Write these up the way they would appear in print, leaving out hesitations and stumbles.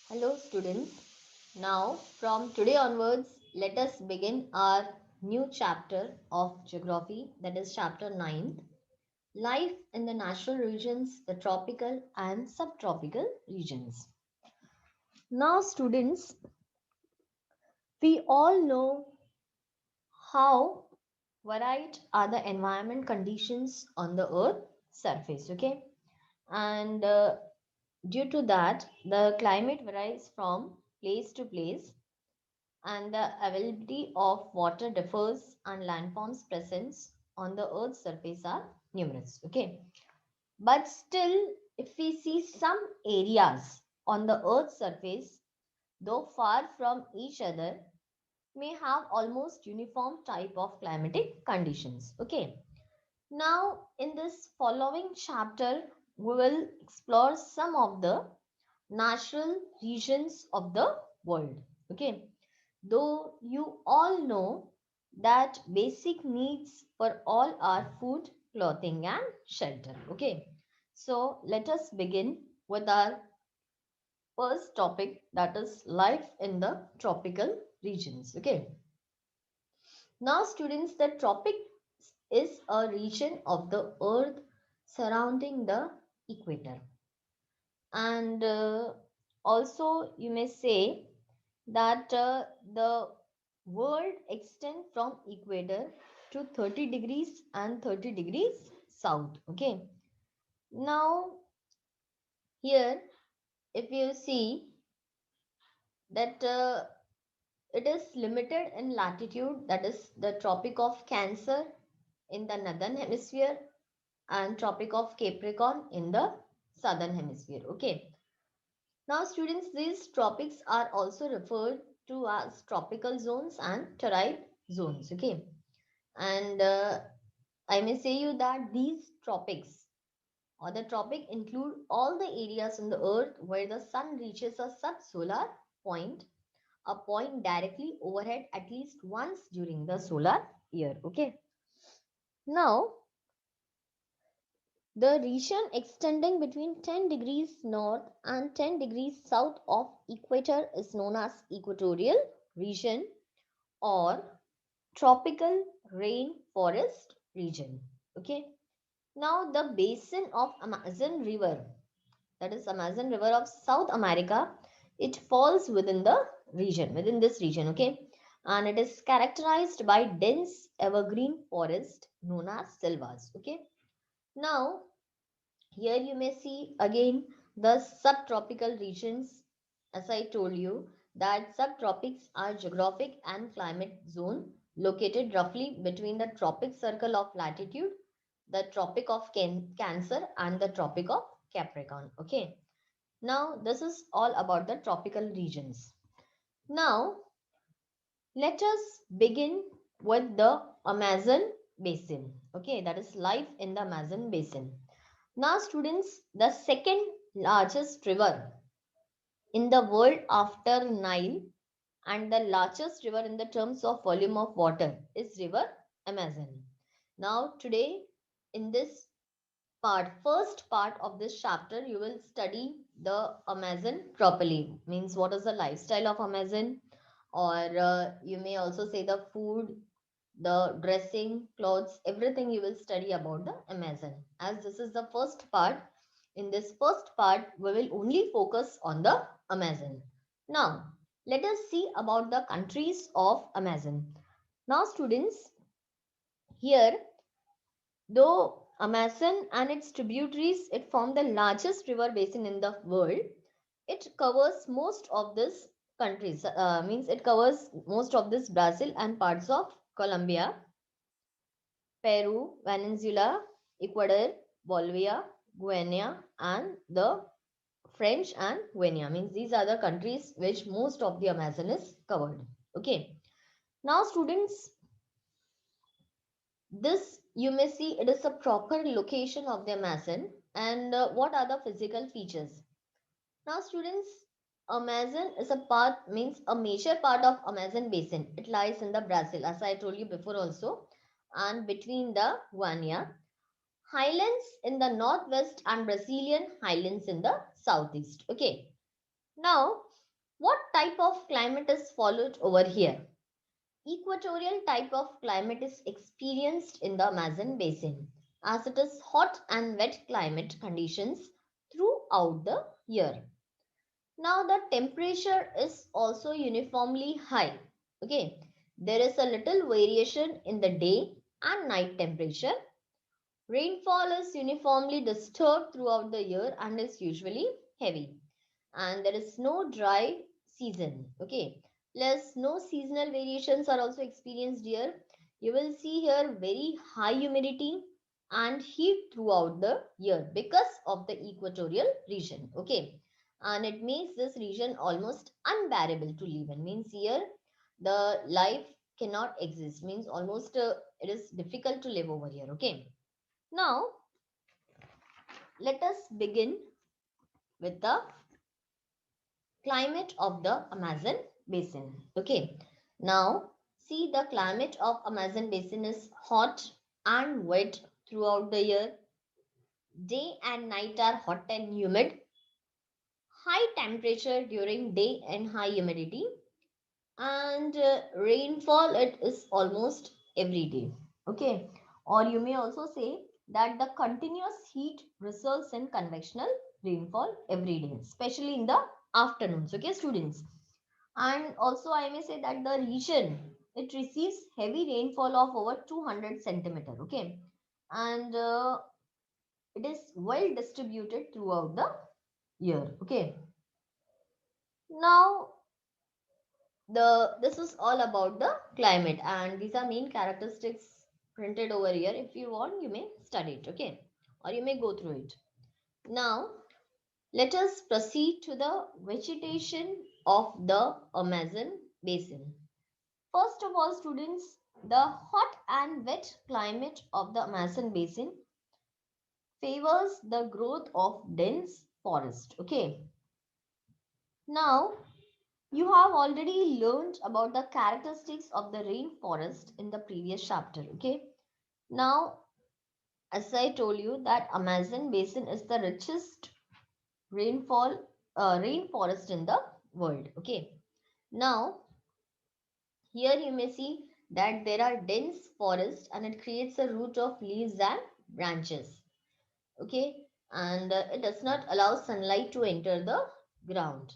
Hello students. Now from today onwards let us begin our new chapter of geography, that is chapter 9th, life in the natural regions, the tropical and subtropical regions. Now students, we all know how varied are the environment conditions on the earth surface, okay? And due to that the climate varies from place to place and the availability of water differs and landforms presence on the earth's surface are numerous, okay? But still, if we see some areas on the earth's surface, though far from each other, may have almost uniform type of climatic conditions, okay? Now in this following chapter we will explore some of the natural regions of the world, okay? Though you all know that basic needs for all are food, clothing and shelter, okay? So let us begin with our first topic, that is life in the tropical regions, okay? Now students, the tropic is a region of the earth surrounding the equator, and also you may say that the world extend from equator to 30 degrees and 30 degrees south, okay? Now here if you see that it is limited in latitude, that is the tropic of cancer in the northern hemisphere and tropic of capricorn in the southern hemisphere, okay? Now students, these tropics are also referred to as tropical zones and torrid zones, okay? And I may say you that these tropics or the tropic include all the areas on the earth where the sun reaches a subsolar point, a point directly overhead at least once during the solar year, okay? Now the region extending between 10 degrees north and 10 degrees south of equator is known as equatorial region or tropical rainforest region, okay? Now the basin of Amazon river, that is Amazon river of South America, it falls within the region, within this region, okay? And it is characterized by dense evergreen forest known as selvas, okay? Now here you may see again the subtropical regions. As I told you that subtropics are geographic and climate zone located roughly between the tropic circle of latitude, the tropic of Cancer and the tropic of Capricorn, okay? Now this is all about the tropical regions. Now let us begin with the Amazon basin, okay? That is life in the Amazon basin. Now students, the second largest river in the world after Nile and the largest river in the terms of volume of water is river Amazon. Now today in this first part of this chapter, you will study the Amazon properly. Means what is the lifestyle of Amazon, or you may also say the food, the dressing, clothes, everything you will study about the Amazon. As this is the first part, in this first part, we will only focus on the Amazon. Now, let us see about the countries of Amazon. Now, students, here, though Amazon and its tributaries, it form the largest river basin in the world. It covers most of this countries, means it covers most of this Brazil and parts of Colombia, Peru, Venezuela, Ecuador, Bolivia, Guyana, and the French and Guiana. Means these are the countries which most of the Amazon is covered. Okay. Now, students, this you may see it is a proper location of the Amazon. And what are the physical features? Now, students, Amazon is a part, means a major part of Amazon basin. It lies in the Brazil, as I told you before also, and between the Guiana highlands in the northwest and Brazilian highlands in the southeast. Okay. Now, What type of climate is followed over here? Equatorial type of climate is experienced in the Amazon basin as it is hot and wet climate conditions throughout the year. Now the temperature is also uniformly high. Okay, there is a little variation in the day and night temperature. Rainfall is uniformly disturbed throughout the year and is usually heavy. And there is no dry season. Okay, plus no seasonal variations are also experienced here. You will see here very high humidity and heat throughout the year because of the equatorial region. Okay, and it makes this region almost unbearable to live in. Means here the life cannot exist. Means almost it is difficult to live over here. Okay, now let us begin with the climate of the Amazon basin. Okay, now see, the climate of Amazon basin is hot and wet throughout the year. Day and night are hot and humid. High temperature during day and high humidity. And rainfall, it is almost every day. Okay, or you may also say that the continuous heat results in convectional rainfall every day, especially in the afternoons. Okay, students. And also I may say that the region, it receives heavy rainfall of over 200 centimeter. Okay, and it is well distributed throughout the year. Okay, now the this is all about the climate, and these are main characteristics printed over here. If you want, you may study it. Okay, or you may go through it. Now let us proceed to the vegetation of the Amazon basin. First of all, students, the hot and wet climate of the Amazon basin favors the growth of dense forest. Okay. Now, you have already learned about the characteristics of the rainforest in the previous chapter. Okay. Now, as I told you that Amazon basin is the richest rainforest in the world. Okay. Now, here you may see that there are dense forests and it creates a root of leaves and branches. Okay, and it does not allow sunlight to enter the ground.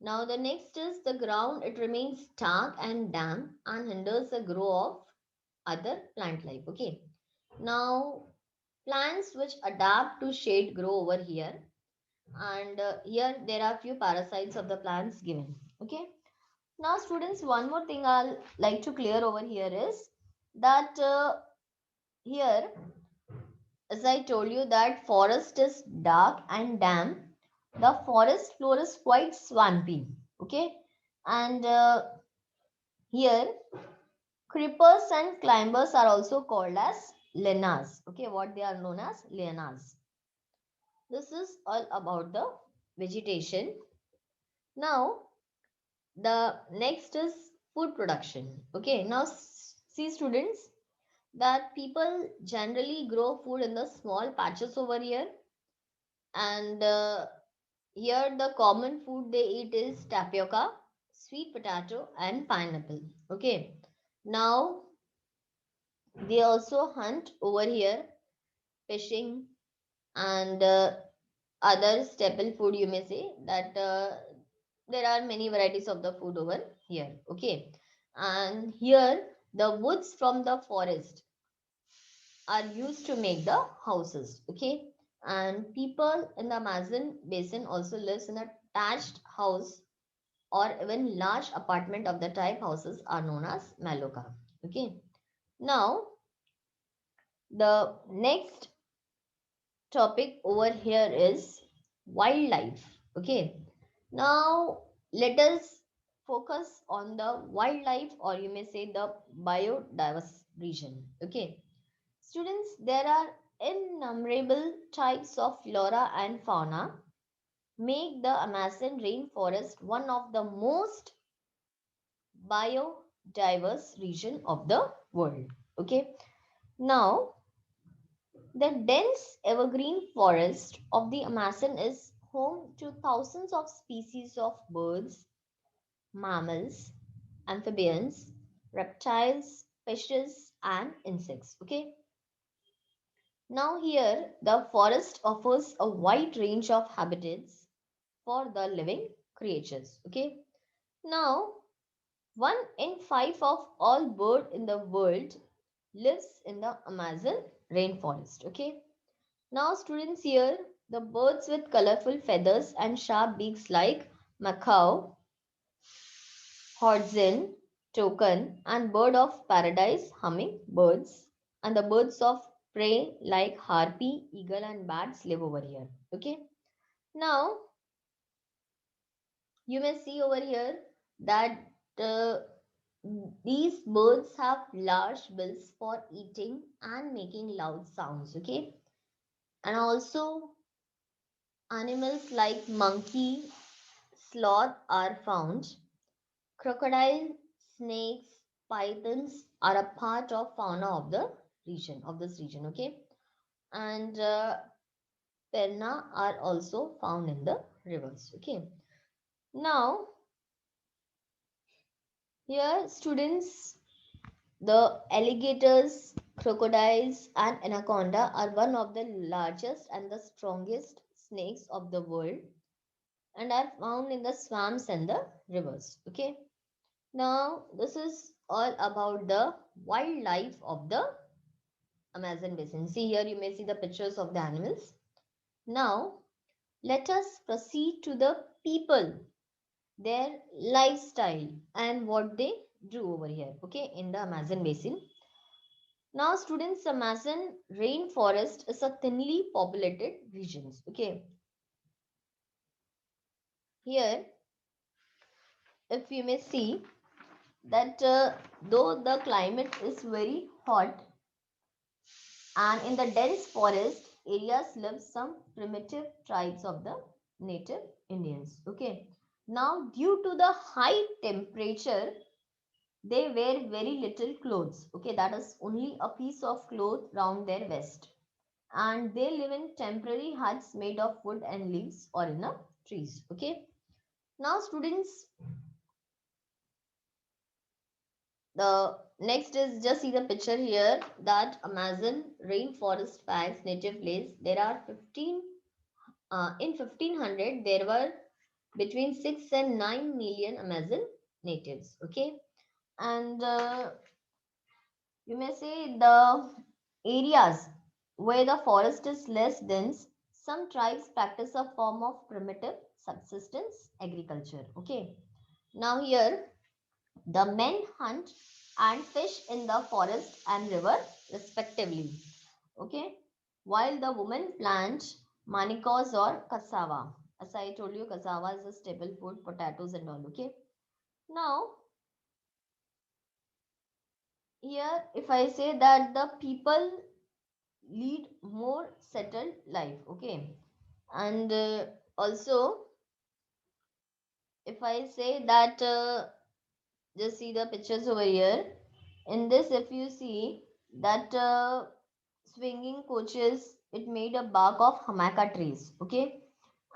Now the next is the ground, it remains dark and damp and hinders the growth of other plant life. Okay, now plants which adapt to shade grow over here, and here there are few parasites of the plants given. Okay, now students, one more thing I'll like to clear over here is that here, as I told you that forest is dark and damp, the forest floor is quite swampy. Okay, and here creepers and climbers are also called as lianas. Okay, what they are known as lianas. This is all about the vegetation. Now the next is food production. Okay, now see students that people generally grow food in the small patches over here, and here the common food they eat is tapioca, sweet potato and pineapple. Okay, now they also hunt over here, fishing and other staple food, you may say that there are many varieties of the food over here. Okay, and here the woods from the forest are used to make the houses. Okay, and people in the Amazon basin also lives in a thatched house or even large apartment of the type houses are known as maloca. Okay, now the next topic over here is wildlife. Okay, now let us focus on the wildlife, or you may say the biodiverse region. Okay, students, there are innumerable types of flora and fauna make the Amazon rainforest one of the most biodiverse region of the world. Okay, now the dense evergreen forest of the Amazon is home to thousands of species of birds, mammals, amphibians, reptiles, fishes, and insects. Okay. Now, here the forest offers a wide range of habitats for the living creatures. Okay. Now, 1 in 5 of all bird in the world lives in the Amazon rainforest. Okay. Now, students, here the birds with colorful feathers and sharp beaks like macaw, Hodgson, toucan, and bird of paradise hummingbirds, and the birds of prey like harpy, eagle, and bats live over here. Okay. Now you may see over here that uh, these birds have large bills for eating and making loud sounds. Okay. And also animals like monkey, sloth are found. Crocodile, snakes, pythons are a part of fauna of the region of this region. Okay, and penna are also found in the rivers. Okay, now here students, the alligators, crocodiles, and anaconda are one of the largest and the strongest snakes of the world and are found in the swamps and the rivers. Okay, now this is all about the wildlife of the Amazon basin. See here, you may see the pictures of the animals. Now, let us proceed to the people, their lifestyle, and what they do over here, okay, in the Amazon basin. Now, students, Amazon rainforest is a thinly populated regions, okay. Here, if you may see that though the climate is very hot and in the dense forest areas live some primitive tribes of the native Indians. Okay. Now, due to the high temperature, they wear very little clothes. Okay, that is only a piece of cloth round their waist. And they live in temporary huts made of wood and leaves or in a trees. Okay. Now, students, the next is just see the picture here that Amazon rainforest facts native place. There are 15 in 1500 there were between 6 and 9 million Amazon natives. Okay, and you may say the areas where the forest is less dense, some tribes practice a form of primitive subsistence agriculture. Okay, now here the men hunt and fish in the forest and river respectively. Okay, while the women plant manicos or cassava. As I told you, cassava is a staple food, potatoes and all. Okay, now here if I say that the people lead more settled life. Okay, and also if I say that just see the pictures over here. In this, if you see that swinging coaches, it made a bark of hamaca trees. Okay,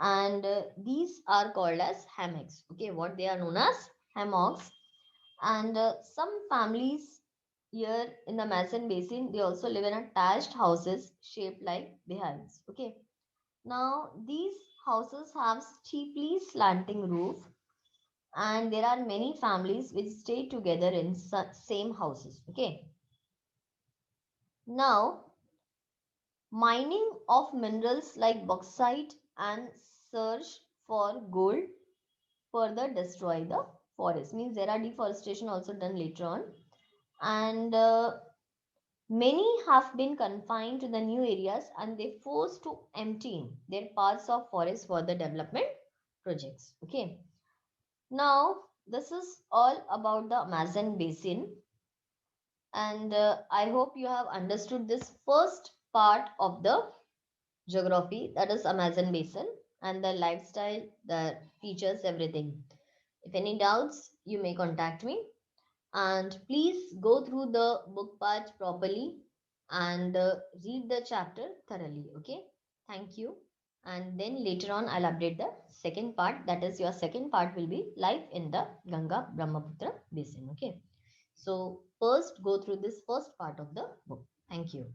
and these are called as hammocks. Okay, what they are known as hammocks. And some families here in the Amazon basin, they also live in attached houses shaped like beehives. Okay, now these houses have steeply slanting roof, and there are many families which stay together in same houses. Okay, now mining of minerals like bauxite and search for gold further destroy the forest. Means there are deforestation also done later on, and many have been confined to the new areas and they forced to empty their parts of forest for the development projects. Okay, now this is all about the Amazon basin, and I hope you have understood this first part of the geography, that is Amazon basin, and the lifestyle, the features, everything. If any doubts, you may contact me, and please go through the book part properly and read the chapter thoroughly. Okay, thank you. and then later on I'll update the second part. That is, your second part will be life in the Ganga Brahmaputra basin. Okay. So first go through this first part of the book. Thank you.